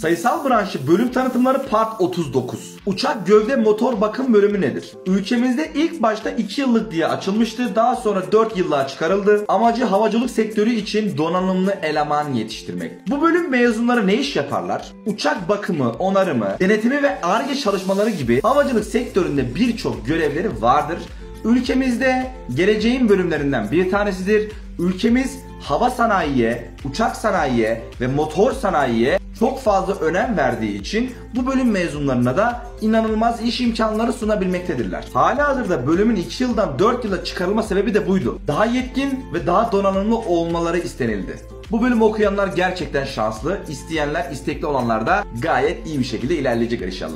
Sayısal branşı bölüm tanıtımları part 39. Uçak gövde motor bakım bölümü nedir? Ülkemizde ilk başta 2 yıllık diye açılmıştı. Daha sonra 4 yıllığa çıkarıldı. Amacı havacılık sektörü için donanımlı eleman yetiştirmek. Bu bölüm mezunları ne iş yaparlar? Uçak bakımı, onarımı, denetimi ve Ar-Ge çalışmaları gibi havacılık sektöründe birçok görevleri vardır. Ülkemizde geleceğin bölümlerinden bir tanesidir. Ülkemiz hava sanayiye, uçak sanayiye ve motor sanayiye çok fazla önem verdiği için bu bölüm mezunlarına da inanılmaz iş imkanları sunabilmektedirler. Halihazırda bölümün 2 yıldan 4 yıla çıkarılma sebebi de buydu. Daha yetkin ve daha donanımlı olmaları istenildi. Bu bölümü okuyanlar gerçekten şanslı, isteyenler, istekli olanlar da gayet iyi bir şekilde ilerleyecekler inşallah.